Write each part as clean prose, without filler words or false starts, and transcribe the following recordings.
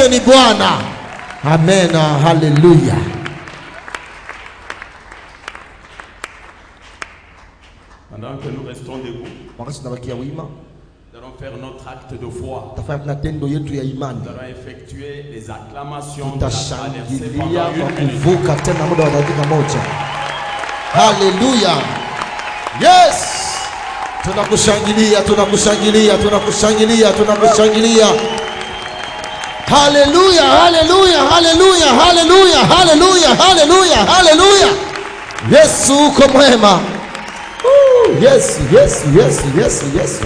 yeye ni Bwana. Amen. Hallelujah. Pendant que nous restons debout, nous allons faire notre acte de foi. Nous allons effectuer les acclamations de la traversée pendant 1 minute. Hallelujah. Yes. Tunakushangilia, tunakushangilia, tunakushangilia, tunakushangilia. Hallelujah, hallelujah, hallelujah, hallelujah, hallelujah, hallelujah, hallelujah. Yesu uko mwema. Yes, yes, yes, yes, yes.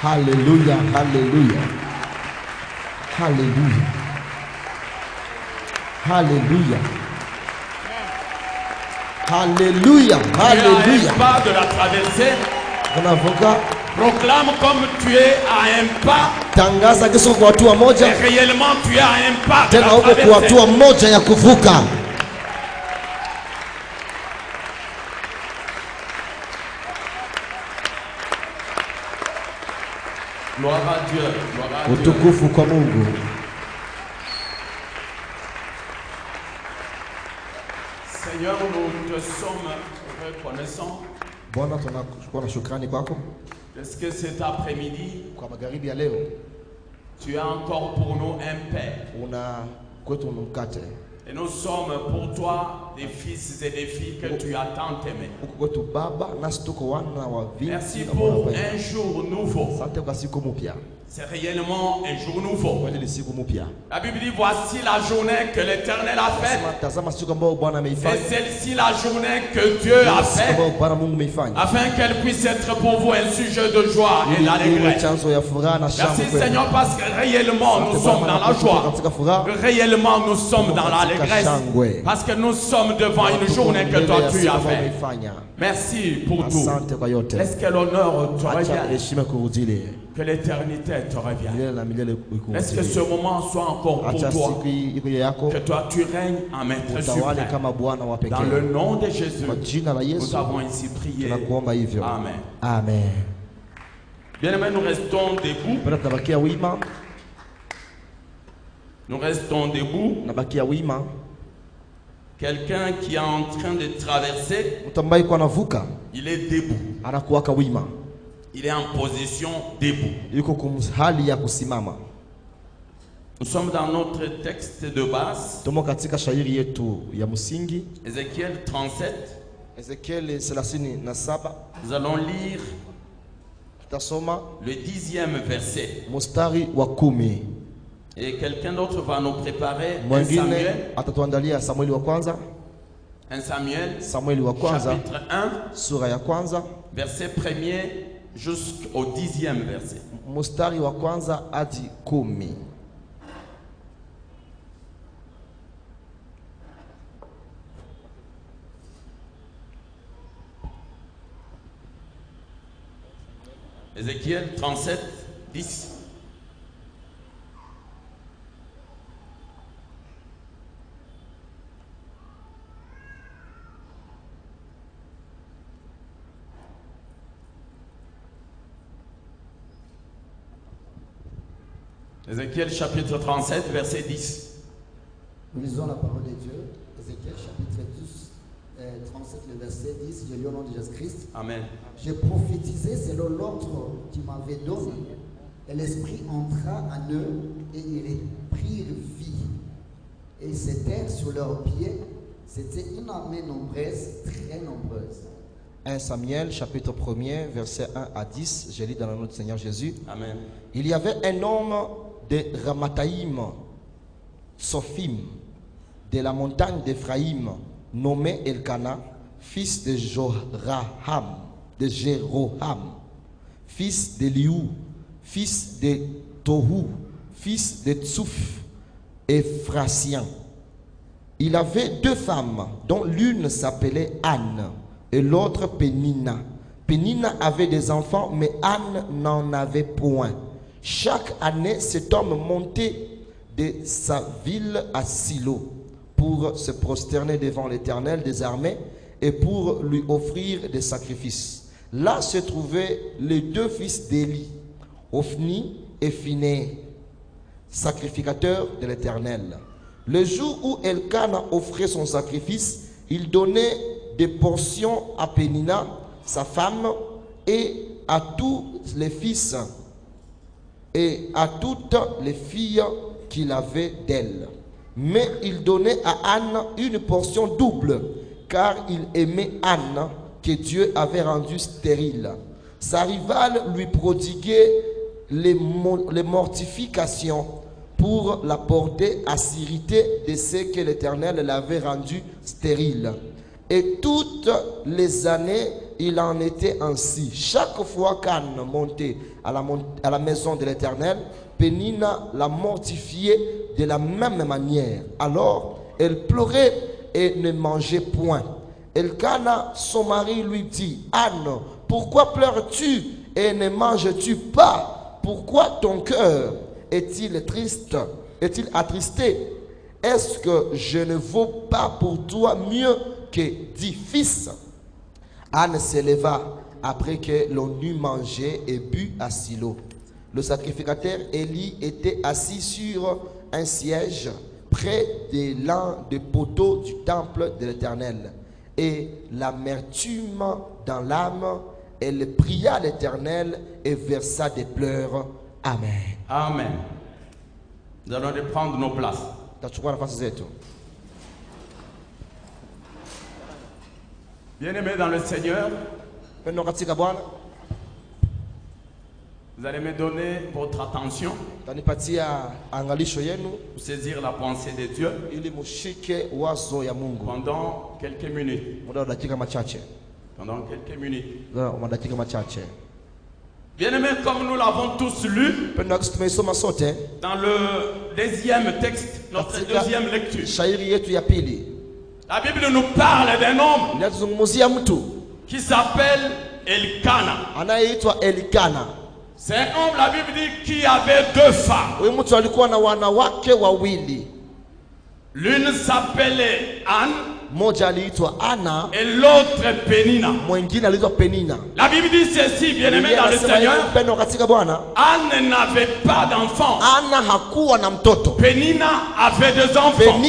Hallelujah, hallelujah. Hallelujah. Hallelujah. Hallelujah. Hallelujah. Pas de la traversée. On avocat. Proclame comme tu es à un pas. Tangaza kesho kwa watu wa moja. Et réellement tu es à un pas. Tena huko kwa watu wa moja ya kuvuka. Gloire à Dieu. Gloire à Dieu. Utukufu kwa Mungu. Seigneur, nous te sommes reconnaissants. Bwana tunakushukuru na shukrani kwako. Est-ce que cet après-midi, kwa magharibi ya leo, tu as encore pour nous un Père? Una kwetu mkate. Et nous sommes pour toi des fils et des filles que tu as tant aimés. Merci pour un jour nouveau. C'est réellement un jour nouveau. La Bible dit, voici la journée que l'Éternel a faite. Et celle-ci la journée que Dieu a faite, afin qu'elle puisse être pour vous un sujet de joie et d'allégresse. Merci Seigneur, parce que réellement nous sommes dans la joie. Réellement nous sommes dans l'allégresse. Parce que nous sommes devant une journée que toi tu as fait. Merci pour tout. Laisse que l'honneur te revienne. Que l'éternité te revienne. Laisse que ce moment soit encore pour toi. Que toi tu règnes en maître suprême. Dans le nom de Jésus, nous avons ici prié. Amen. Amen. Bien-aimés, nous restons debout. Nous restons debout. Quelqu'un qui est en train de traverser, il est debout. Il est en position debout. Nous sommes dans notre texte de base. Ézéchiel 37. Nous allons lire le 10e verset. Et quelqu'un d'autre va nous préparer 1 Samuel chapitre 1 verset 1er jusqu'au 10e verset. Ézéchiel 37, 10. Ézéchiel chapitre 37, verset 10. Nous lisons la parole de Dieu. Ézéchiel chapitre 37, le verset 10. Je lis au nom de Jésus-Christ. Amen. J'ai prophétisé selon l'ordre qui m'avait donné. Et l'Esprit entra en eux et ils prirent vie. Et ils s'étèrent sur leurs pieds. C'était une armée nombreuse, très nombreuse. 1 Samuel chapitre 1er, verset 1 à 10. Je lis dans le nom du Seigneur Jésus. Amen. Il y avait un homme de Ramathaïm, Sophim, de la montagne d'Éphraïm, nommé Elkana, fils de Jéroham, fils de Liou, fils de Tohu, fils de Tsouf, Ephrasien. Il avait deux femmes, dont l'une s'appelait Anne et l'autre Pénina. Pénina avait des enfants, mais Anne n'en avait point. Chaque année, cet homme montait de sa ville à Silo pour se prosterner devant l'Éternel des armées et pour lui offrir des sacrifices. Là se trouvaient les deux fils d'Élie, Ophni et Phiné, sacrificateurs de l'Éternel. Le jour où Elkana offrait son sacrifice, il donnait des portions à Pénina, sa femme, et à tous les fils et à toutes les filles qu'il avait d'elle. Mais il donnait à Anne une portion double, car il aimait Anne, que Dieu avait rendue stérile. Sa rivale lui prodiguait les mortifications pour la porter à s'irriter de ce que l'Éternel l'avait rendue stérile. Et toutes les années, il en était ainsi. Chaque fois qu'Anne montait à la maison de l'Éternel, Pénina la mortifiait de la même manière. Alors, elle pleurait et ne mangeait point. Elkana, son mari, lui dit: Anne, pourquoi pleures-tu et ne manges-tu pas? Pourquoi ton cœur est-il triste? Est-il attristé? Est-ce que je ne vaux pas pour toi mieux que 10 fils? Anne se leva après que l'on eut mangé et bu à Silo. Le sacrificateur Élie était assis sur un siège près de l'un des poteaux du temple de l'Éternel. Et l'amertume dans l'âme, elle pria l'Éternel et versa des pleurs. Amen. Amen. Nous allons prendre nos places. Bien-aimés dans le Seigneur, vous allez me donner votre attention pour saisir la pensée de Dieu pendant quelques minutes. Pendant quelques minutes. Bien-aimés, comme nous l'avons tous lu, dans le deuxième texte, notre deuxième lecture, la Bible nous parle d'un homme qui s'appelle Elkana. C'est un homme, la Bible dit, qui avait 2 femmes. L'une s'appelait Anne et l'autre Pénina. La Bible dit ceci, bien-aimé dans le Seigneur: Anne n'avait pas d'enfant. Pénina avait 2 enfants.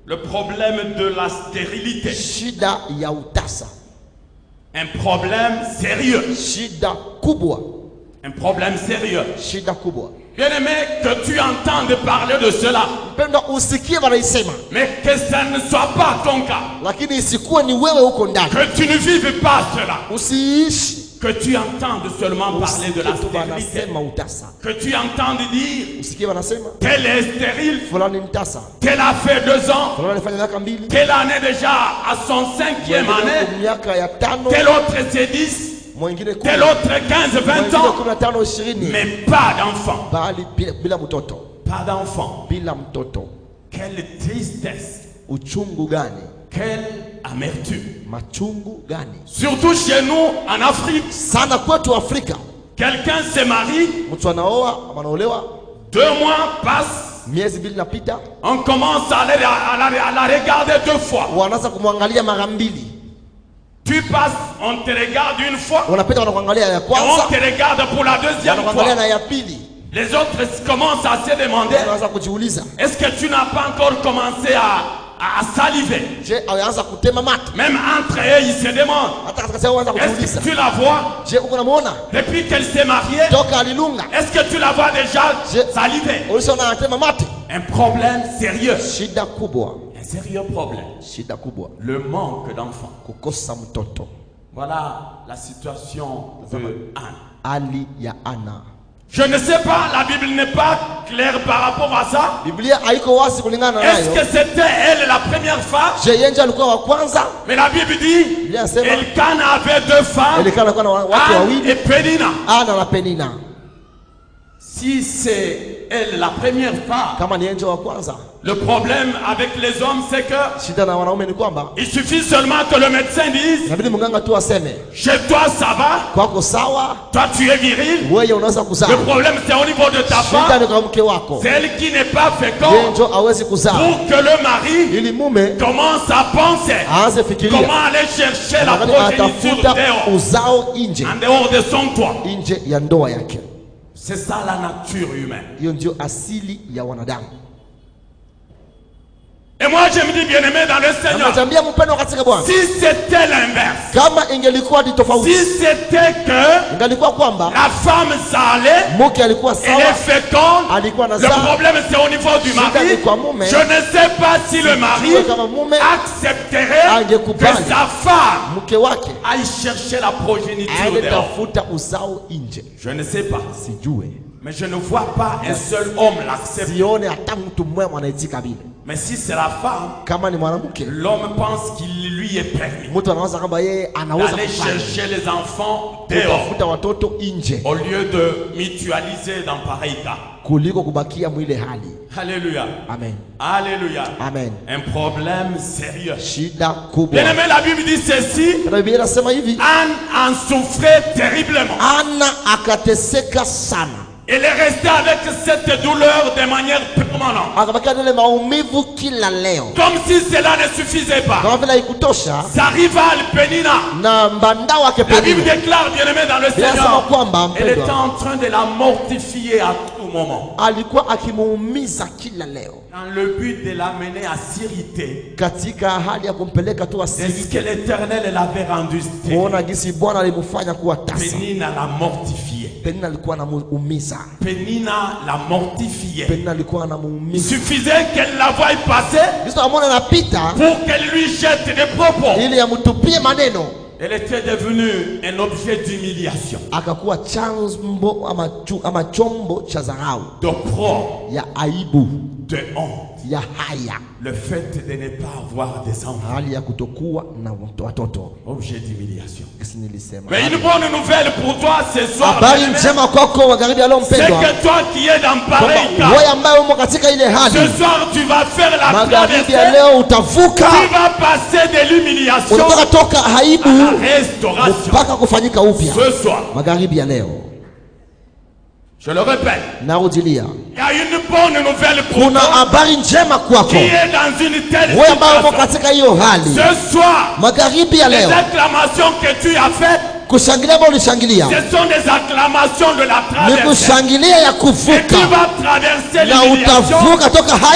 Le problème de la stérilité. Un problème sérieux. Un problème sérieux. Bien-aimé, que tu entendes parler de cela, mais que ça ne soit pas ton cas. Que tu ne vives pas cela. Que tu entendes seulement parler de la stérilité. Que tu entendes dire: tel est stérile, tel a fait 2 ans, tel en est déjà à son 5e année, tel autre c'est 10, tel autre 15-20 ans, mais pas d'enfant. Pas d'enfant. Quelle tristesse. Quelle amertume. Surtout chez nous en Afrique. Quelqu'un se marie, 2 mois passent, on commence à la regarder 2 fois. Tu passes, on te regarde une fois, et on te regarde pour la 2e fois. Les autres commencent à se demander: est-ce que tu n'as pas encore commencé à saliver? Même entre eux, ils se demandent: est-ce que tu la vois depuis qu'elle s'est mariée? Est-ce que tu la vois déjà saliver? Un problème sérieux. Un sérieux problème. Le manque d'enfants. Voilà la situation de Anne. Je ne sais pas, la Bible n'est pas claire par rapport à ça. Est-ce que c'était elle la première femme? Mais la Bible dit Elkana avait 2 femmes, Anne et Pénina. Si c'est elle la première femme, le problème avec les hommes c'est que il suffit seulement que le médecin dise chez toi ça va, toi tu es viril. Le problème c'est au niveau de ta femme, c'est elle qui n'est pas féconde, pour que le mari commence à penser comment aller chercher la progéniture dehors, en dehors de son toit. C'est ça la nature humaine. Et moi je me dis, bien-aimé dans le Seigneur, si c'était l'inverse, si c'était que la femme s'allait, elle est féconde, le problème c'est au niveau du mari, je ne sais pas si le mari accepterait que sa femme aille chercher la progéniture dehors. Je ne sais pas. Mais je ne vois pas un seul homme l'accepter. Mais si c'est la femme, l'homme pense qu'il lui est permis d'aller chercher les enfants dehors au lieu de mutualiser dans pareil cas. Alléluia. Amen. Alléluia. Amen. Un problème sérieux. Bien aimé, la Bible dit ceci. Anne en souffrait terriblement. Elle est restée avec cette douleur de manière permanente. Comme si cela ne suffisait pas. Sa rivale Pénina, la Bible déclare, bien aimé dans le Seigneur, elle était en train de la mortifier à tout moment, dans le but de l'amener à s'irriter. Est-ce que l'Éternel l'avait rendu stérile? Pénina l'a mortifié. Pénina l'a mortifié. Il suffisait qu'elle la voie passer pour qu'elle lui jette des propos. Elle était devenue un objet d'humiliation, d'opprobre, de honte. Le fait de ne pas avoir des enfants, objet d'humiliation. Mais une bonne nouvelle pour toi ce soir, c'est que toi qui es dans pareil cas, ce soir tu vas faire la traversée, tu vas passer de l'humiliation à la restauration. Ce soir, je le répète, il y a une bonne nouvelle pour toi qui est dans une telle situation. Ce soir, les acclamations que tu as faites, ce sont des acclamations de la traversée. Et tu vas traverser l'humiliation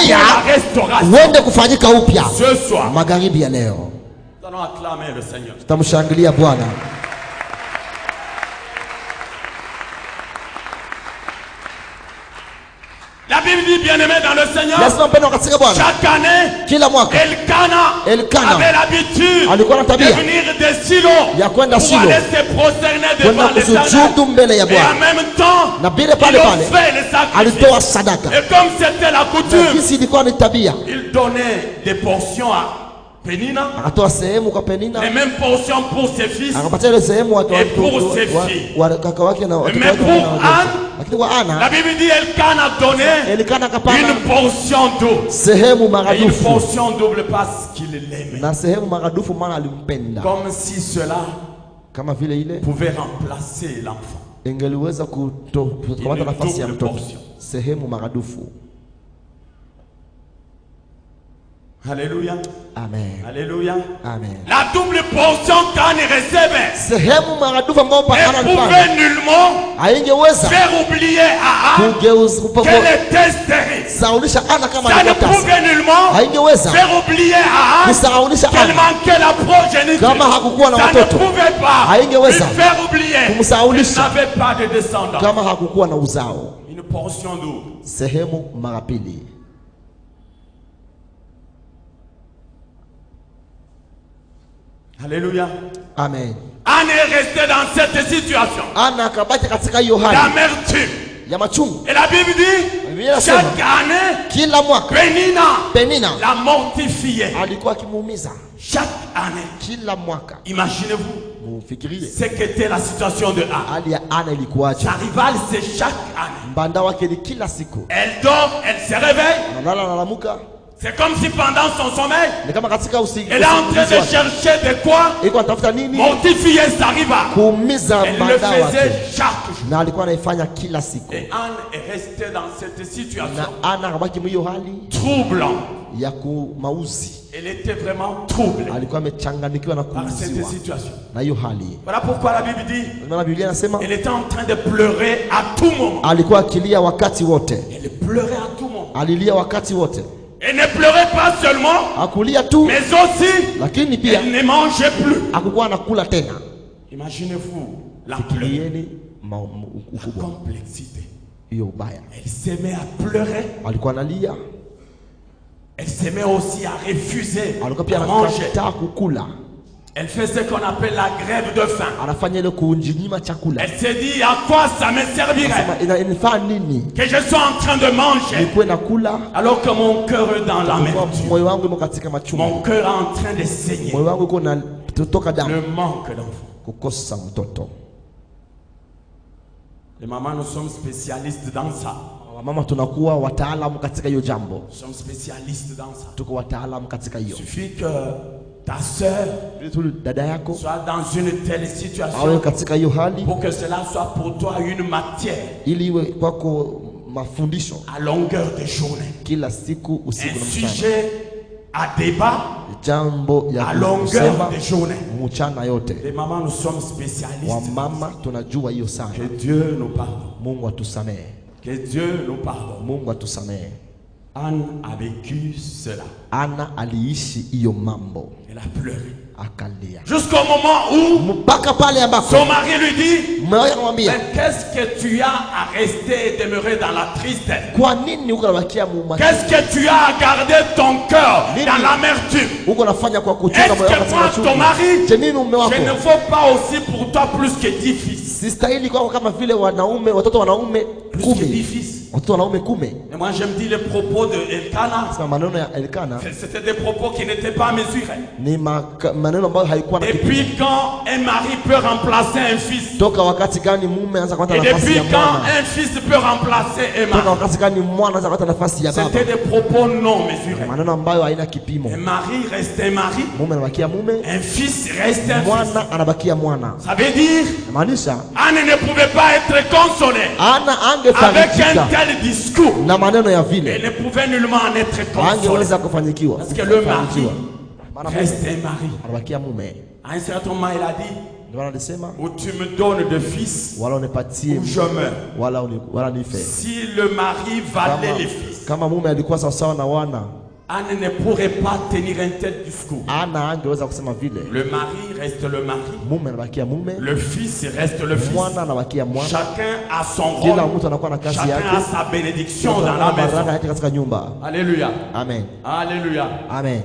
et la restauration. Ce soir, nous allons acclamer le Seigneur. La Bible dit, bien-aimé dans le Seigneur, chaque année, Elkana avait l'habitude de venir de Silo pour aller se prosterner devant l'Éternel. Et en même temps, il offrait les sacrifices. Et comme c'était la coutume, il donnait des portions à Pénina, les mêmes portions pour ses fils et pour ses filles. Mais pour Anne, la Bible dit Elkana donnait une portion double. Et une portion double parce qu'il l'aimait. Comme si cela pouvait remplacer l'enfant. Une double portion. Alléluia. Amen. Alléluia. Amen. La double portion qu'Anne recevait ne pouvait nullement faire oublier à Anne qu'elle était stérile. Ça ne pouvait nullement faire oublier à Anne qu'elle manquait la progéniture. Ça ne pouvait pas lui faire oublier qu'elle n'avait pas de descendants. Une portion double. Alléluia. Amen. Anne est restée dans cette situation d'amertume. Et la Bible dit, chaque année, Pénina la mortifiait. Chaque année. Imaginez-vous. Ce qu'était la situation de Anne. Sa rivale, c'est chaque année. Elle dort, elle se réveille. C'est comme si pendant son sommeil, elle est en train de chercher de quoi mortifier sa rivale. Elle le faisait chaque jour. Et Anne est restée dans cette situation troublante. Elle était vraiment troublée par cette situation. Voilà pourquoi la Bible dit elle était en train de pleurer à tout moment. Elle pleurait à tout moment. Elle ne pleurait pas seulement, mais aussi elle ne mangeait plus. Imaginez-vous la complexité. Elle s'aimait à pleurer. Elle s'aimait aussi à refuser à manger. Elle fait ce qu'on appelle la grève de faim. Elle s'est dit à quoi ça me servirait que je sois en train de manger alors que mon cœur est dans l'amertume. Mon cœur est en train de saigner. Le manque d'enfant. Les mamans, nous sommes spécialistes dans ça. Nous sommes spécialistes dans ça. Il suffit que ta soeur soit dans une telle situation pour que cela soit pour toi une matière à longueur de journée, un sujet à débat à longueur de journée. Les mamans, nous sommes spécialistes. Que Dieu nous pardonne. Que Dieu nous pardonne. Anne a vécu cela. Elle a pleuré. Jusqu'au moment où son mari lui dit mais qu'est-ce que tu as à rester et demeurer dans la tristesse? Qu'est-ce que tu as à garder ton cœur dans l'amertume? Est-ce que moi, ton mari, je ne vaux pas aussi pour toi plus que 10 fils? Plus que 10 fils. Et moi je me dis les propos de Elkana, c'était des propos qui n'étaient pas mesurés. Et puis quand un mari peut remplacer un fils, et depuis quand un fils peut remplacer un mari, c'était des propos non mesurés. Un mari reste un mari, un fils reste un fils. Ça veut dire Anne ne pouvait pas être consolée avec un tel discours. Elle ne pouvait nullement en être consolée. Parce que le mari reste un mari. À un certain moment, il a dit ou tu me donnes de fils ou je meurs. Si le mari valait les fils, Anne ne pourrait pas tenir un tel discours. Le mari reste le mari. Le fils reste le fils. Chacun a son rôle. Chacun a sa bénédiction dans la maison. Alléluia. Amen. Alléluia. Amen.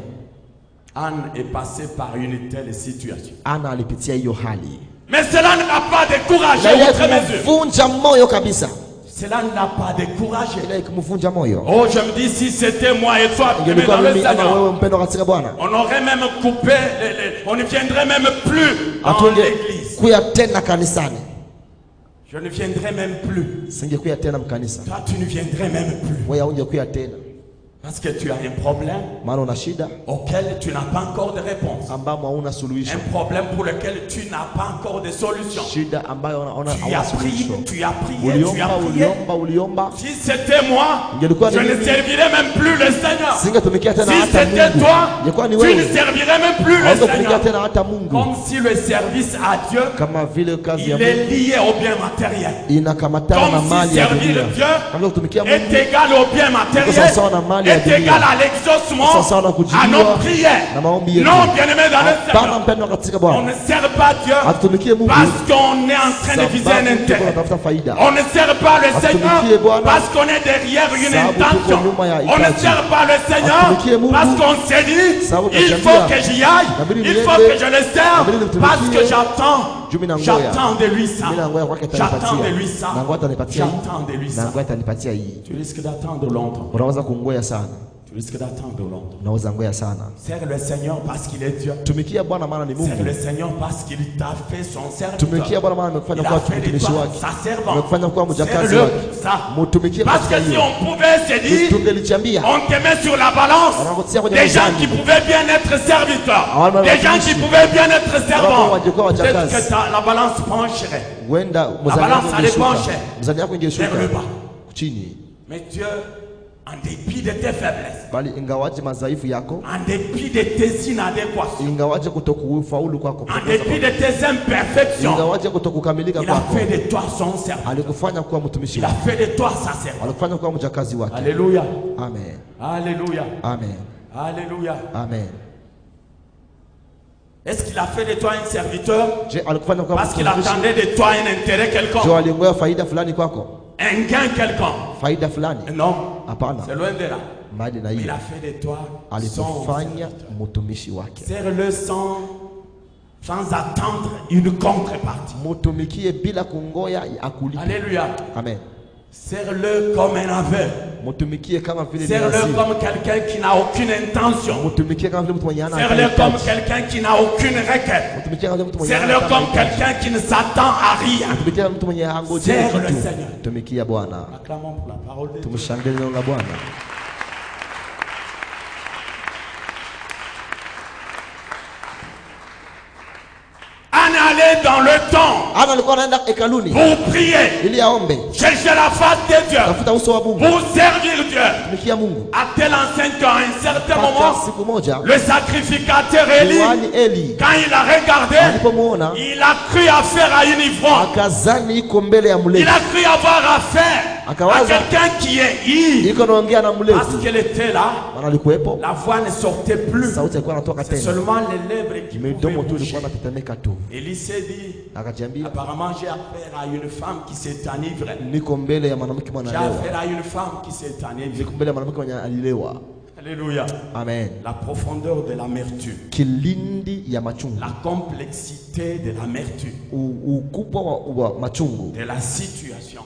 Anne est passée par une telle situation. Mais cela n'a pas découragé outre mesure. Cela n'a pas découragé. Oh, je me dis, si c'était moi et toi qui étions dans le Seigneur, on aurait même coupé, on ne viendrait même plus dans l'église. Je ne viendrai même plus. Toi, tu ne viendrais même plus. Parce que tu as un problème auquel tu n'as pas encore de réponse. Un problème pour lequel tu n'as pas encore de solution. Tu as prié, tu as prié, tu as prié. Si c'était moi, je ne servirais même plus le Seigneur. Si c'était toi, tu ne servirais même plus le Seigneur. Comme si le service à Dieu, il est lié au bien matériel. Comme si servir Dieu est égal au bien matériel. Est égal à l'exaucement, à nos prières. Non, bien-aimés dans le Seigneur, on ne sert pas Dieu parce qu'on est en train de viser un intérêt. On ne sert pas le Seigneur parce qu'on est derrière une intention. On ne sert pas le Seigneur parce qu'on s'est dit il faut que j'y aille, il faut que je le serve parce que j'attends de lui ça. J'attends de lui ça. J'attends de lui ça. Tu risques d'attendre longtemps. Tu risques d'attendre longtemps. Unaweza ngoja sana. Sers le Seigneur parce qu'il est Dieu. Tumikia Bwana maana ni Mungu. Sers le Seigneur parce qu'il t'a fait son serviteur. Tumikia Bwana maana amekufanya kuwa mtumishi wake. Sa servante. Amekufanya kuwa mjakazi wake. Mutumikie parce que si on pouvait se dire, on te met sur la balance des gens qui pouvaient bien être serviteurs, des gens qui pouvaient bien être servants, peut-être que la balance pencherait. La balance allait pencher vers le bas. Mais Dieu, en dépit de tes faiblesses, en dépit de tes inadéquations, en dépit de tes imperfections, il a fait de toi son serviteur. Il a fait de toi sa servante. Alléluia. Amen. Alléluia. Amen. Alléluia. Amen. Est-ce qu'il a fait de toi un serviteur parce qu'il attendait de toi un intérêt quelconque, un gain quelconque? Non, c'est loin de là. Il a fait de toi son serviteur. Sers-le sans attendre une contrepartie. Alléluia. Amen. Sers-le comme un aveugle. Sers-le comme quelqu'un qui n'a aucune intention. Sers-le comme quelqu'un qui n'a aucune requête. Sers-le comme quelqu'un qui ne s'attend à rien. Sers le Seigneur. Acclamons pour la parole de Dieu. Allez dans le temps pour prier, chercher la face de Dieu, pour servir Dieu. A-t-elle enseigné qu'à un certain moment, le sacrificateur Élie, quand il a regardé, il a cru affaire à une ivrogne. Il a cru avoir affaire à quelqu'un qui est ivre. Parce qu'elle était là, la voix ne sortait plus. C'est seulement les lèvres qui pouvaient bouger. Élie s'est dit, apparemment j'ai affaire à une femme qui s'est enivrée. J'ai affaire à une femme qui s'est enivrée. Alléluia. Amen. La profondeur de l'amertume, la complexité de l'amertume, de la situation,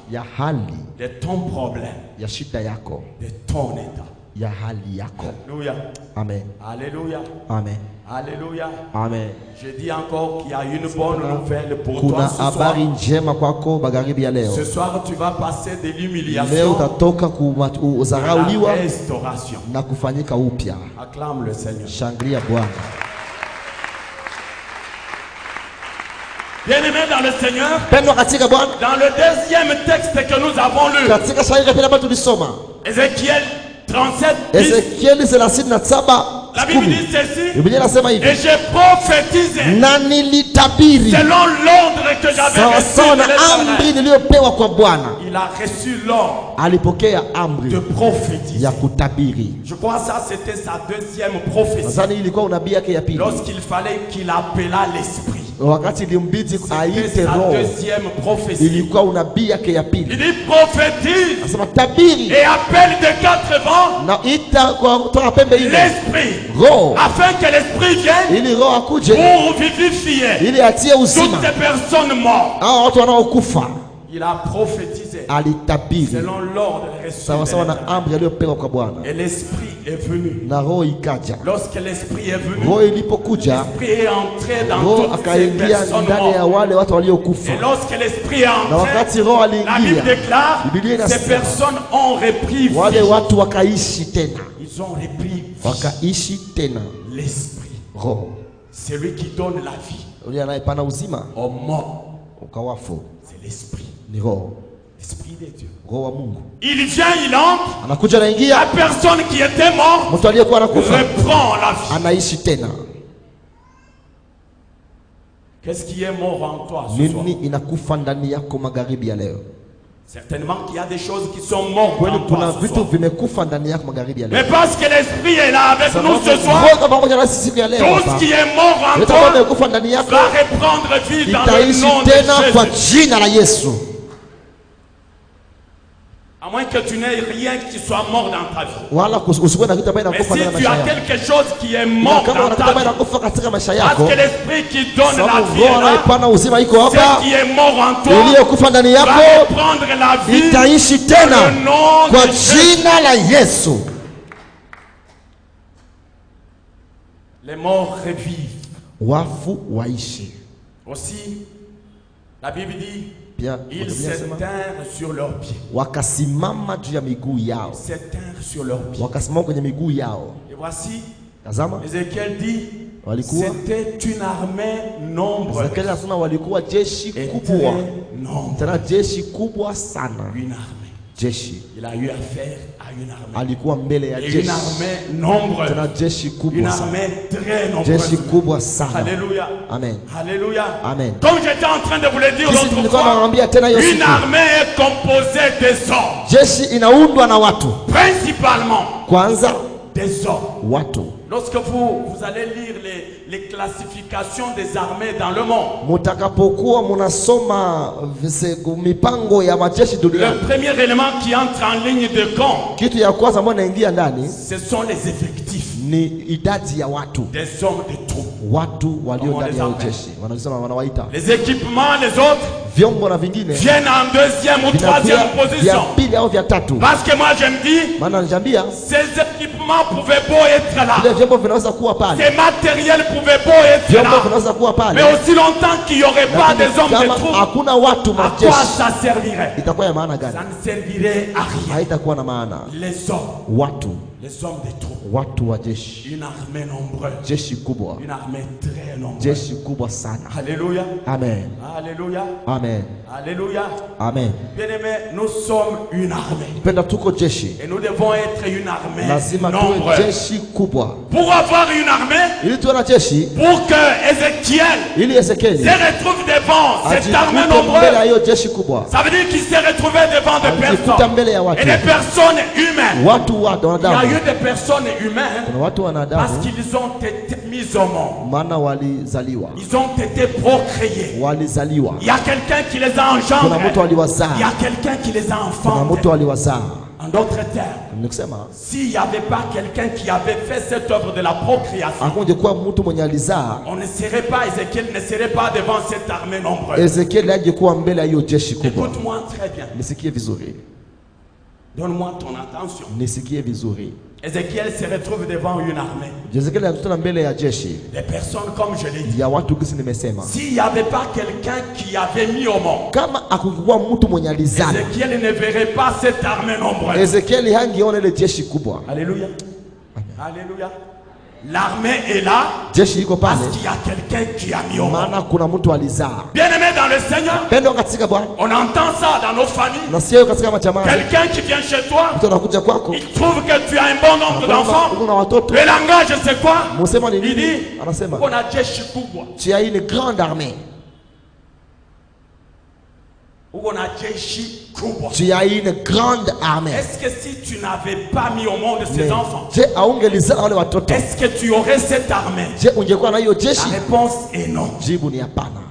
de ton problème, de ton état. Alléluia. Amen. Alléluia. Amen. Alléluia. Amen. Je dis encore qu'il y a une bonne nouvelle pour toi ce soir. Ce soir, tu vas passer de l'humiliation à la restauration. Acclame le Seigneur. Bien-aimé dans le Seigneur, dans le deuxième texte que nous avons lu, Ézéchiel 37, 10, la Bible dit ceci, et j'ai prophétisé selon l'ordre que j'avais reçu de l'Éternel. Il a reçu l'ordre de prophétiser. Je crois que ça c'était sa deuxième prophétie. Lorsqu'il fallait qu'il appela l'esprit. C'était sa deuxième prophétie. Il dit prophétise et appelle de 4 vents l'esprit, afin que l'esprit vienne pour vivifier toutes ces personnes mortes. Il a prophétisé selon l'ordre reçu. Et l'esprit est venu. Lorsque l'esprit est venu, l'esprit est entré dans toutes ces personnes mortes. Et lorsque l'esprit est entré, la Bible déclare, ces personnes ont repris vie. Ils ont repris vie. L'esprit, c'est lui qui donne la vie aux morts. C'est l'esprit. L'esprit de Dieu. Il vient, il entre. La personne qui était morte reprend la vie. Qu'est-ce qui est mort en toi ce soir? Certainement qu'il y a des choses qui sont mortes en toi ce soir. Mais parce que l'esprit est là avec nous ce soir, tout ce qui est mort en toi va reprendre vie dans le nom de Jésus. À moins que tu n'aies rien qui soit mort dans ta vie. Mais si tu as quelque chose qui est mort dans ta vie, parce que l'esprit qui donne la vie est là, ce qui est mort en toi va reprendre la vie dans le nom de Jésus. Les morts revivent. Wafu waishi. Aussi, la Bible dit, Bien, ils s'étinrent sur leurs pieds. Wakasimama juu ya miguu yao. Ils s'étinrent sur leurs pieds. Wakasimama kwenye miguu yao. Et voici, Tazama, Ézéchiel dit, walikuwa c'était une armée nombreuse. Ezekiel anasema walikuwa jeshi Et kubwa. très nombreuse. Tena jeshi kubwa sana. Une armée. Jeshi. Il a eu affaire à une armée. Alikuwa mbele ya Et jeshi. une armée nombreuse. Tena jeshi Une kubwa sana. armée très nombreuse. Jeshi kubwa sana. Alléluia. Amen. Alléluia. Amen. Comme j'étais en train de vous le dire Kisi l'autre nilikuwa fois, nawaambia tena hiyo une siku. armée est composée des hommes. Jeshi inaundwa na watu. Principalement Kwanza des hommes. watu. Lorsque vous allez lire les classifications des armées dans le monde, Mutakapokuwa munasoma mipango ya majeshi le duniani, premier élément qui entre en ligne de compte, kitu ya kwanza ambayo inaingia ndani ce sont les effectifs ni idadi ya watu. des hommes de troupes. Watu walio Kama ndani ya wanasema. jeshi wanasema, wanawaita Les équipements, les autres, vyombo na vingine viennent en deuxième ou vinakuja troisième vya position. pili au vya tatu. Parce que moi je me dis, Maana nijambia ces équipements pouvaient beau être là, vile vyombo vinaweza kuwa pale, ces matériels pouvaient beau être vyombo là, vinaweza kuwa mais pale, aussi longtemps qu'il n'y aurait pas lakini des hommes de kama troupes, hakuna watu à quoi majeshi ça servirait? itakuwa ya maana gani? Ça ne servirait à rien. Haitakuwa na maana. Les hommes de troupes, Watu wa jeshi, une armée nombreuse, jeshi kubwa, une armée très nombreuse. jeshi kubwa sana. Alléluia, Amen, alléluia, amen, alléluia. amen. Bien-aimés, nous sommes une armée Penda tuko jeshi, et nous devons être une armée lazima tuwe nombreuse. jeshi kubwa. Pour avoir une armée, Ili tuwe na jeshi, pour que Ézéchiel ili Ezekieli se retrouve devant cette armée ajikute mbele ya nombreuse, hiyo jeshi kubwa, ça veut dire qu'il s'est retrouvé devant des ajikuta personnes mbele ya et watu, des personnes humaines. watu Il y a eu wanadamu. des personnes humaines Kuna watu parce wanadamu, qu'ils ont été mis au monde. maana walizaliwa, Ils ont été procréés. walizaliwa. Il y a quelqu'un qui les a Kuna mtu engendrés. Il y aliwazaa, a quelqu'un qui les a kuna enfantés. mtu aliwazaa. En d'autres termes, Nikusema s'il n'y avait pas quelqu'un qui avait fait cette œuvre de la procréation, akungekuwa mtu mwenye alizaa, on ne serait pas, Ézéchiel ne serait pas devant cette armée nombreuse. Ezekieli angekuwa mbele ya hiyo jeshi kubwa. Écoute-moi très bien. Nisikie vizuri, Donne-moi ton attention. nisikie vizuri. Ézéchiel se retrouve devant une armée. Ezekieli anakutana mbele ya jeshi Des personnes comme je l'ai dit. ya watu gisi nimesema. S'il n'y avait pas quelqu'un qui avait mis au monde, Kama akungekuwa mtu mwenye alizaa, Ézéchiel ne verrait pas cette armée nombreuse. Ezekieli hangeona ile jeshi kubwa. Alléluia. Alléluia. L'armée est là Jeshi iko parce pale qu'il y a quelqu'un qui a mis au monde. maana kuna mtu alizaa. Bien-aimé dans le Seigneur, Pendo katika Bwana, on entend ça dans nos familles. nasikia hiyo katika majamii. Quelqu'un qui vient chez toi, Mtu anakuja kwako, il trouve que tu as un bon nombre d'enfants. uko na watoto, Le langage, c'est quoi? musema ni Il nini? dit, Anasema on a jeshi kubwa. tu as une grande armée, On a jeshi kubwa. tu as une grande armée. Est-ce que si tu n'avais pas mis au monde ces Mais, enfants, je aungelizaa wale watoto, est-ce que tu aurais cette armée? je ungekuwa na hiyo La jeshi? réponse est non. Jibu ni hapana.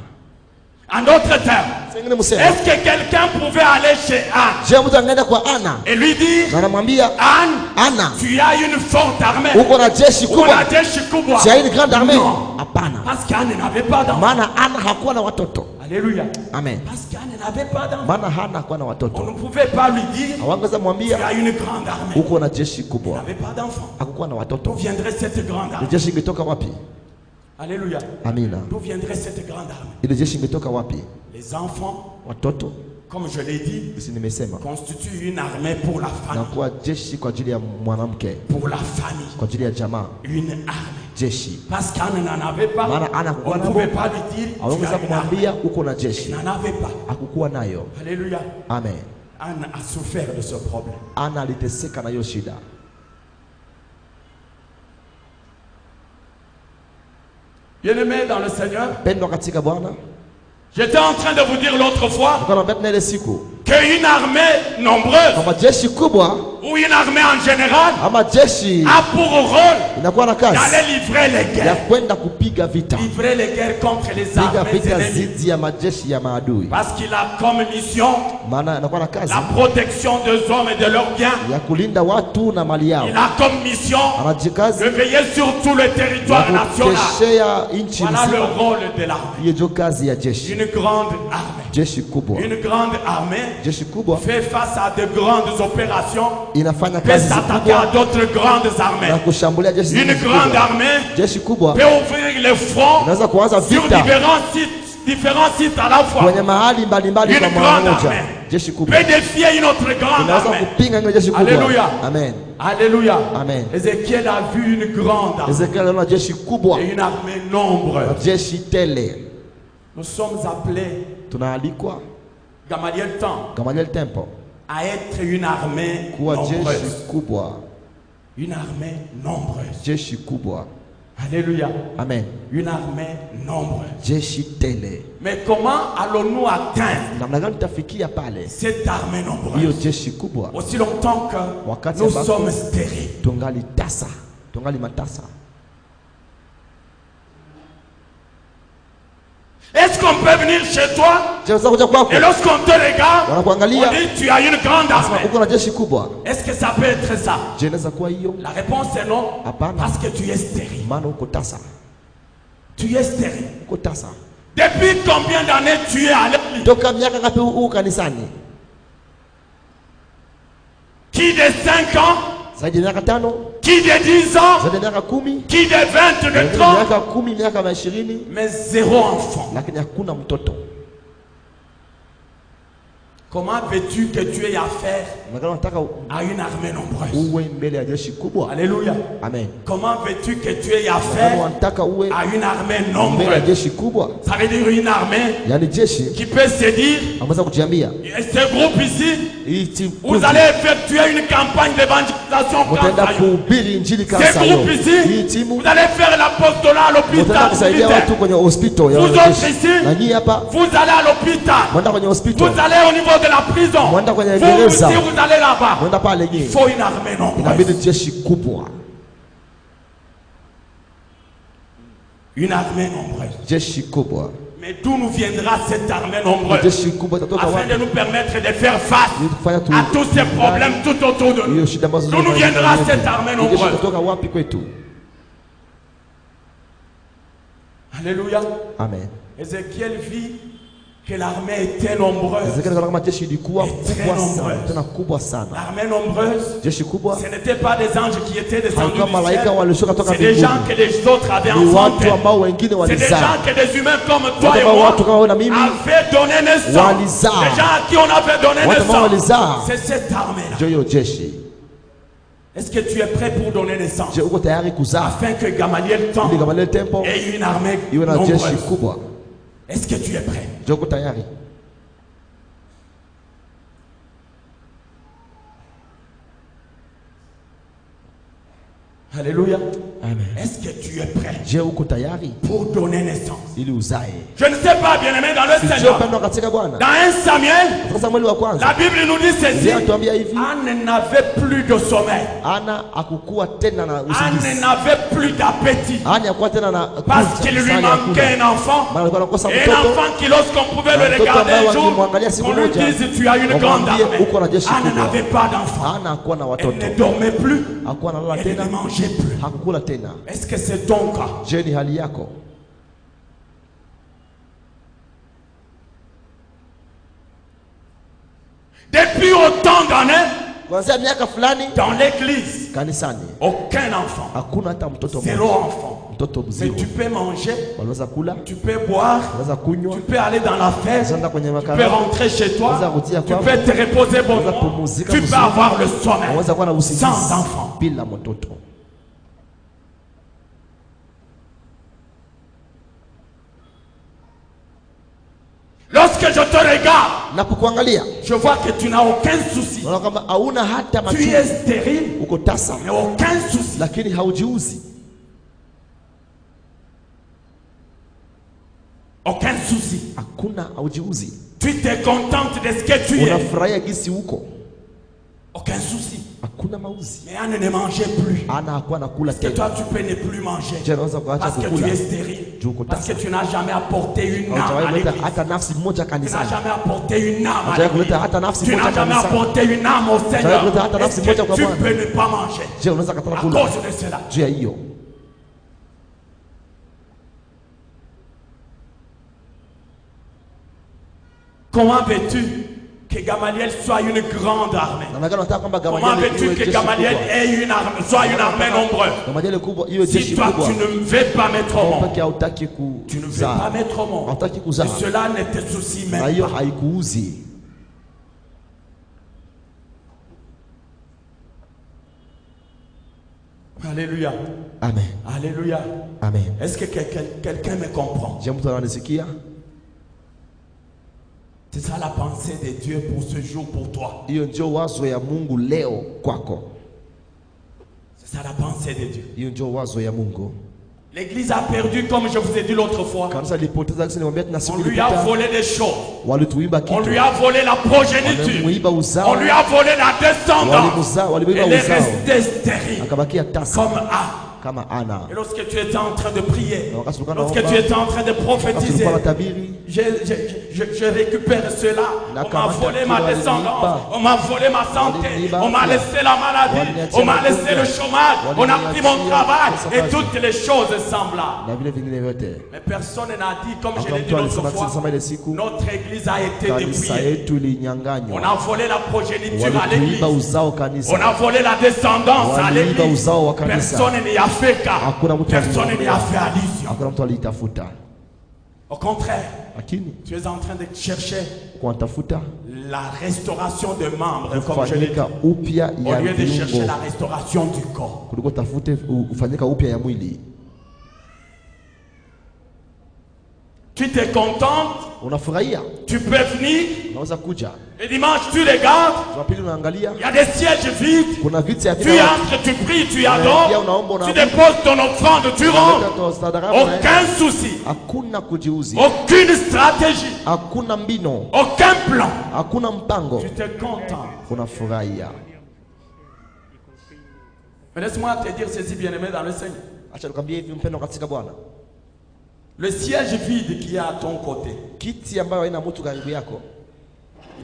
En d'autres termes, Sengine musema, est-ce que quelqu'un pouvait aller chez Anne je mtu angeenda kwa Ana et lui dire, na anamwambia Anne, Ana, tu as une forte armée, uko na jeshi on kubwa, a jeshi kubwa? tu as une grande armée? Non. Hapana, Parce qu'Anne n'avait pas d'enfant. maana Ana hakuwa na watoto. Alléluia. Amen. Parce qu'Anne n'avait pas d'enfant. Maana Hana hakuwa na On watoto, ne pouvait pas lui dire, hawangeweza tu mwambia as une grande armée. uko na jeshi Il kubwa, n'avait pas d'enfant. hakukuwa na D'où watoto. viendrait cette grande Ile armée? jeshi ingetoka wapi? Alléluia. Amina. D'où viendrait cette grande armée? Ile jeshi ingetoka wapi? Les enfants, Watoto, comme je l'ai dit, si nimesema, constituent une armée pour la famille. nakuwa jeshi kwa ajili ya mwanamke, Pour la famille. kwa ajili ya jamaa. Une armée. Jeshi Parce qu'Anne n'en avait pas. maana Ana On hakukuwa ne pouvait nao, pas lui dire, tu hawangeweza as une armée. kumwambia uko na Il jeshi, n'en avait pas. hakukuwa nayo. Alléluia. Amen. Anne a souffert de ce problème. Ana aliteseka na hiyo shida. Bien-aimés dans le Seigneur, Pendwa katika Bwana, j'étais en train de vous dire l'autre fois nilikuwa naambia tena ile siku qu'une armée nombreuse kama jeshi kubwa ou une armée en général ama jeshi a pour rôle inakuwa na kazi d'aller livrer les ya guerres. kwenda kupiga vita, Livrer les guerres contre les piga armées vita ennemies. zidi ya majeshi ya maadui, Parce qu'il a comme mission maana inakuwa na kazi la protection des hommes et de leurs biens. ya kulinda watu na mali yao, Il a comme mission anajikazi de veiller sur tout le ya territoire national. kukeshea nchi Voilà le nzima. rôle de l'armée. Hiyo ndio kazi ya jeshi, Une grande armée. Une grande armée fait face à de grandes opérations, peut s'attaquer à d'autres grandes armées. Une grande armée peut ouvrir les fronts sur différents sites à la fois. Une grande armée peut défier une autre grande armée. Alléluia. Amen. Alléluia. Amen. Ézéchiel a vu une grande armée et une armée nombreuse. Nous sommes appelés, Gamaliel Temple, à être une armée nombreuse. Une armée nombreuse. Alléluia. Amen. Une armée nombreuse. Mais comment allons-nous atteindre cette armée nombreuse aussi longtemps que nous sommes stériles? Est-ce qu'on peut venir chez toi et lorsqu'on te regarde, on dit tu as une grande armée? Est-ce que ça peut être ça? La réponse est non, parce que tu es stérile. Tu es stérile. Depuis combien d'années tu es à l'église? Qui de 5 ans? Qui de 10 ans? Qui de 20, de 30? Mais 0 enfant. Comment veux-tu que tu aies affaire à une armée nombreuse? Alléluia. Amen. Comment veux-tu que tu aies affaire à une armée nombreuse? Ça veut dire une armée qui peut se dire, ce groupe ici, vous allez effectuer une campagne d'évangélisation. Ce groupe ici, vous allez faire l'apostolat à l'hôpital. Vous autres ici, vous allez à l'hôpital. Vous allez au niveau de la prison. Vous aussi, vous allez là-bas. Il faut une armée nombreuse. Une armée nombreuse. Mais d'où nous viendra cette armée nombreuse? Afin de nous permettre de faire face à tous ces problèmes tout autour de nous. D'où nous viendra cette armée nombreuse? Alléluia. Amen. Ézéchiel vit que l'armée était nombreuse. L'armée nombreuse, ce n'était pas des anges qui étaient descendus du ciel. C'est des gens que les autres avaient enfantés. C'est des gens que des humains comme toi et moi avaient donné naissance. Des gens à qui on avait donné naissance. C'est cette armée-là. Est-ce que tu es prêt pour donner naissance? Afin que Gamaliel Temple ait une armée nombreuse. Est-ce que tu es prêt? Alléluia. Amen. Est-ce que tu es prêt pour donner naissance? Je ne sais pas, bien-aimé dans le Seigneur. Dans 1 Samuel, la Bible nous dit ceci. Anne n'avait plus de sommeil. Anne n'avait plus d'appétit. Parce qu'il lui manquait un enfant. Et un enfant qui, lorsqu'on pouvait le regarder un jour, on lui dise tu as une grande armée. Anne n'avait pas d'enfant. Elle ne dormait plus. Elle ne mangeait plus. Est-ce que c'est ton cas? Depuis autant d'années, dans l'église, aucun enfant, 0 enfant. Mais tu peux manger, tu peux boire, tu peux aller dans la fête, tu peux rentrer chez toi, tu peux te reposer bonnement, tu peux avoir le sommeil sans enfant. Lorsque je te regarde, je vois que tu n'as aucun souci. Tu es stérile, mais aucun souci. Aucun souci. Tu te contentes de ce que tu es. Aucun souci. Mais Anne ne mangeait plus. Parce que toi tu peux ne plus manger. Parce que tu es stérile. Parce que tu n'as jamais apporté une âme à l'église. Tu n'as jamais apporté une âme à l'église. Tu n'as jamais apporté une âme au Seigneur. Est-ce que tu peux ne pas manger à cause de cela? Comment veux-tu que Gamaliel soit une grande armée? Comment veux-tu que Gamaliel ait une armée, soit une armée nombreuse? Si toi tu ne veux pas mettre au monde, tu ne veux pas mettre au monde, et cela ne te soucie même pas. Alléluia. Amen. Alléluia. Amen. Est-ce que quelqu'un me comprend? C'est ça la pensée de Dieu pour ce jour, pour toi. C'est ça la pensée de Dieu. L'église a perdu, comme je vous ai dit l'autre fois. On lui a volé des choses. On lui a volé la progéniture. On lui a volé la descendance. Elle est restée stérile. Comme Anna. Et lorsque tu étais en train de prier, lorsque tu étais en train de prophétiser, je récupère cela. On m'a volé ma descendance, on m'a volé ma santé, on m'a laissé la maladie, on m'a laissé le chômage, on a pris mon travail et toutes les choses semblables. Mais personne n'a dit, comme je l'ai dit l'autre fois, notre église a été dépouillée. On a volé la progéniture à l'église, on a volé la descendance à l'église. Personne n'y a fait cas, personne n'y a fait allusion. Au contraire, tu es en train de chercher la restauration de membres, comme je l'ai dit, au lieu de chercher la restauration du corps. Tu te contentes, tu peux venir, et dimanche tu regardes, il y a des sièges vides, tu entres, tu pries, tu adores, tu déposes ton offrande, tu rentres, aucun souci, aucune stratégie, aucun plan, tu te contentes. Mais laisse-moi te dire ceci, bien-aimé dans le Seigneur. Le siège vide qui est à ton côté, il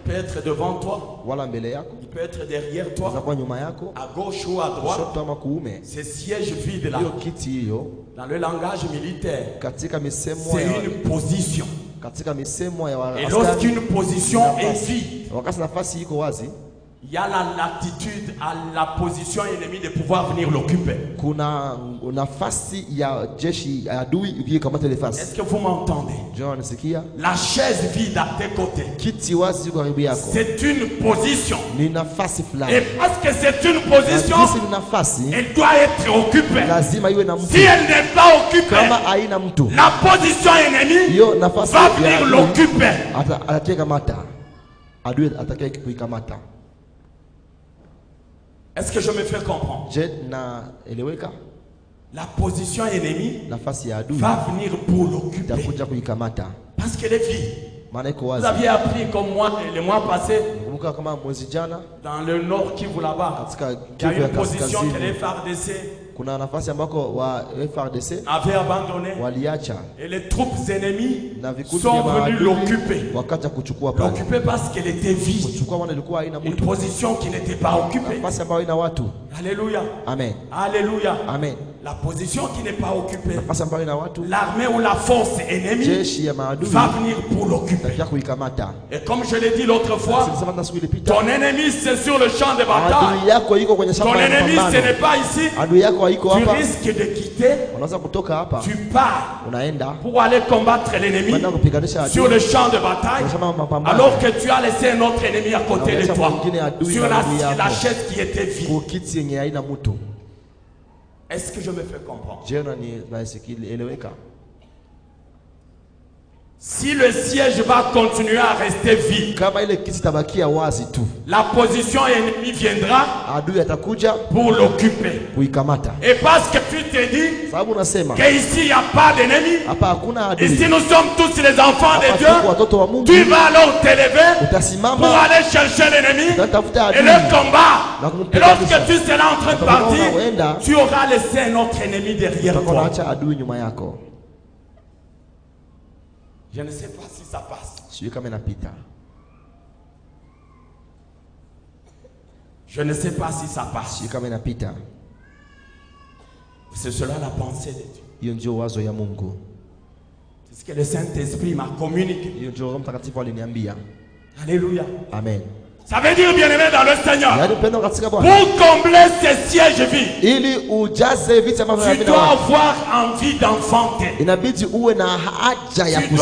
peut être devant toi, il peut être derrière toi, à gauche ou à droite. Ce siège vide là, dans le langage militaire, c'est une position. Et lorsqu'une position est vide, il y a la latitude à la position ennemie de pouvoir venir l'occuper. Est-ce que vous m'entendez? La chaise vide à tes côtés, c'est une position. Et parce que c'est une position, elle doit être occupée. Si elle n'est pas occupée, la position ennemie va venir l'occuper. Est-ce que je me fais comprendre? La position ennemie va venir pour l'occuper. Parce qu'elle est vide. Vous aviez appris comme moi le mois passé, dans le nord Kivu là-bas, il y a une position que les FARDC avait abandonné et les troupes ennemies sont venues l'occuper. L'occuper parce qu'elle était vide. Une position qui n'était pas occupée. Alléluia. Amen. Alléluia. Amen. La position qui n'est pas occupée, l'armée ou la force ennemie va venir pour l'occuper. Et comme je l'ai dit l'autre fois, ton ennemi c'est sur le champ de bataille. Ton ennemi ce n'est pas ici. Tu risques de quitter. Tu pars pour aller combattre l'ennemi sur le champ de bataille, alors que tu as laissé un autre ennemi à côté de toi, sur la chaise qui était vide. Est-ce que je me fais comprendre? Si le siège va continuer à rester vide, la position ennemie viendra pour l'occuper. Et parce que tu te dis qu'ici il n'y a pas d'ennemi, ici nous sommes tous les enfants de Dieu, tu vas alors t'élever pour aller chercher l'ennemi et le combat. Et lorsque tu seras en train de partir, tu auras laissé un autre ennemi derrière toi. Je ne sais pas si ça passe. Je ne sais pas si ça passe. C'est cela la pensée de Dieu. C'est ce que le Saint-Esprit m'a communiqué. Alléluia. Amen. Ça veut dire, bien-aimé dans le Seigneur, pour combler ces sièges vides, tu dois avoir envie d'enfanter. Tu dois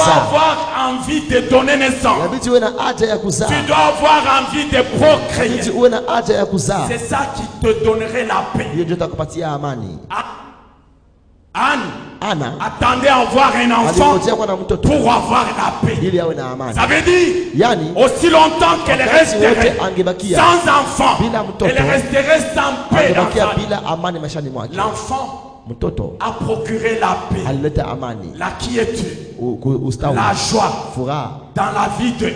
avoir envie de donner naissance. Tu dois avoir envie de procréer. C'est ça qui te donnerait la paix. Anne attendait à avoir un enfant pour avoir la paix. Ça veut dire, aussi longtemps qu'elle resterait sans enfant, elle resterait sans paix dans sa vie. L'enfant a procuré la paix, la quiétude, la joie dans la vie de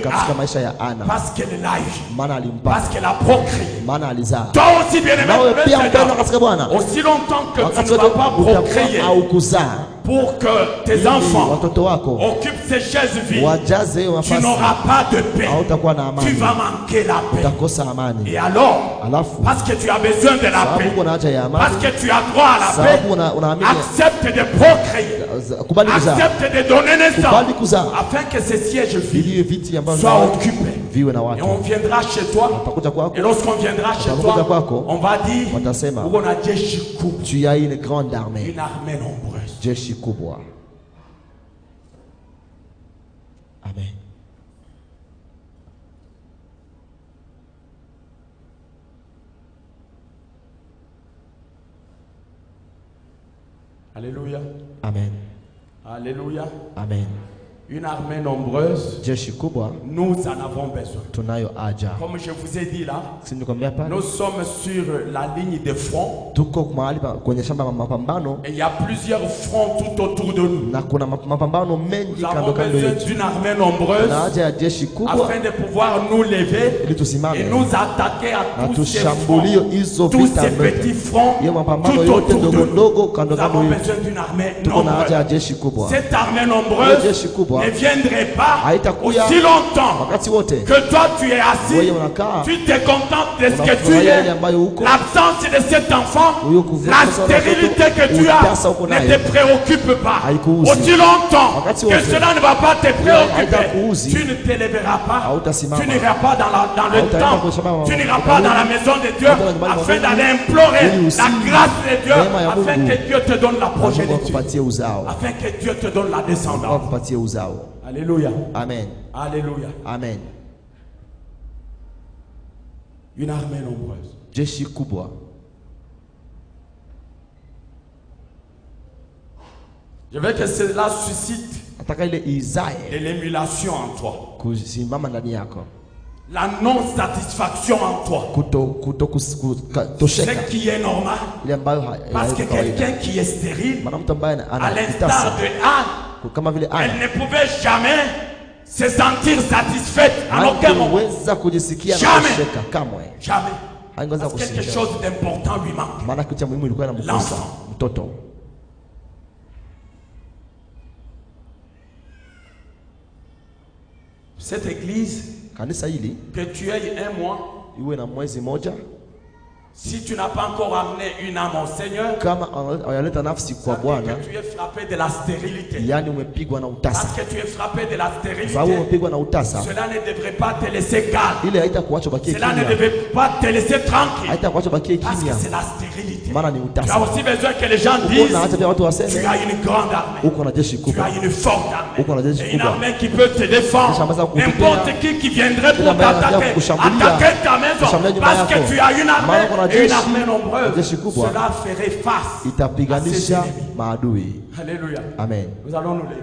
Anne, parce qu'elle l'a eu, parce qu'elle a procréé. Toi aussi, bien-aimé, aussi longtemps que tu ne vas pas procréer pour que tes enfants occupent ces chaises vides, tu n'auras pas de paix. Tu vas manquer la paix. Et alors, parce que tu as besoin de la paix, parce que tu as droit à la paix, accepte de procréer, accepte de donner naissance, afin que ces sièges vides soient occupés. Et on viendra chez toi, et lorsqu'on viendra chez toi, on va dire, tu as une grande armée, une armée nombreuse. Amen. Alléluia. Amen. Alléluia. Amen. Une armée nombreuse, nous en avons besoin. Comme je vous ai dit là, nous sommes sur la ligne de front. Et il y a plusieurs fronts tout autour de nous. Nous avons besoin d'une armée nombreuse afin de pouvoir nous lever et nous attaquer à tous ces fronts, tous ces petits fronts tout autour de nous. Nous avons besoin d'une armée nombreuse. Cette armée nombreuse ne viendrait pas aussi longtemps que toi tu es assis, tu te contentes de ce que tu es, l'absence de cet enfant, la stérilité que tu as ne te préoccupe pas. Aussi longtemps que cela ne va pas te préoccuper, tu ne te lèveras pas, tu n'iras pas dans le temple, tu n'iras pas dans la maison de Dieu afin d'aller implorer la grâce de Dieu, afin que Dieu te donne la progéniture, afin que Dieu te donne la descendance. Alléluia. Amen. Alléluia. Amen. Une armée nombreuse. Je veux que cela suscite de l'émulation en toi. La non-satisfaction en toi. Ce qui est normal. Parce que quelqu'un qui est stérile, à l'instar de Anne, elle ne pouvait jamais se sentir satisfaite en aucun moment. Jamais. Jamais. Parce que quelque chose d'important lui manque. L'enfant. Cette église, que tu aies un mois, si tu n'as pas encore amené une âme au Seigneur, ça veut dire que tu es frappé de la stérilité. Parce que tu es frappé de la stérilité, cela ne devrait pas te laisser calme. Cela ne devrait pas te laisser tranquille. Parce que c'est la stérilité. Tu as aussi besoin que les gens disent, tu as une grande armée, tu as une forte armée, et une armée qui peut te défendre. N'importe qui viendrait pour t'attaquer, attaquer ta maison, parce que tu as une armée. Une armée nombreuse, cela ferait face à ses ennemis. Alléluia. Amen. Nous allons nous lever.